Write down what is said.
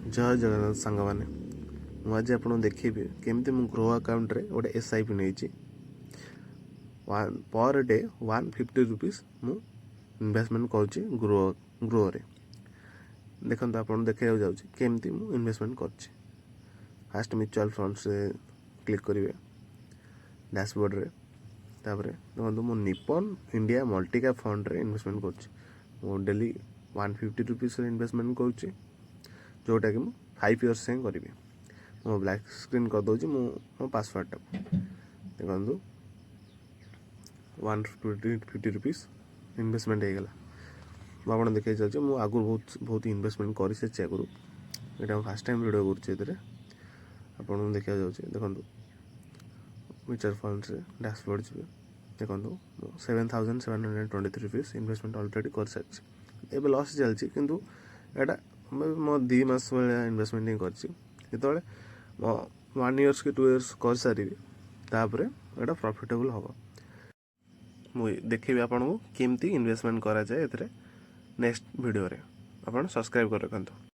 जय जगन्नाथ सांग मैंने मुझे आपको देखी केमती मु ग्रो अकाउंट रे गोटे SIP नहीं पर डे 150 रुपीज मु इन्वेस्टमेंट करुच्ची ग्रो रे देखो आप देखा जाऊँगी केमती मु इन्वेस्टमेंट कर फास्ट म्यूचुअल फंड्स रे क्लिक करेंगे डैशबोर्ड रे तापर देखो मु Nippon India multi cap fund रे इन्वेस्टमेंट कर डेली 150 रुपीज इन्वेस्टमेंट करुच्ची जोटा कि 5 इयर्स ही करी मो ब्लैक स्क्रीन कर दूँ मो पासवर्ड टाक देखो 150 रुपीज इन्वेस्टमेंट होगा आप देखिए चलते मुझे आगु बहुत बहुत इन्वेस्टमेंट कर सारी आगु यहाँ फास्ट टाइम वीडियो करुँचे आप देखा जाऊँगी देखो म्यूचुअल फंड्स डैशबोर्ड जी देखो 7,723 रुपीज इन्वेस्टमेंट अलरेडी कर सारी एवं लस चलती कितु यहाँ मो 2 मास भाया इन्वेस्टमेंट ही कर मो 1 इयर्स कि 2 इयर्स कर सारी तापर यहाँ प्रॉफिटेबल हम मुझे देखी आपको केमती इन्वेस्टमेंट करा जाए नेक्स्ट वीडियो रे आप सब्सक्राइब कर रखु।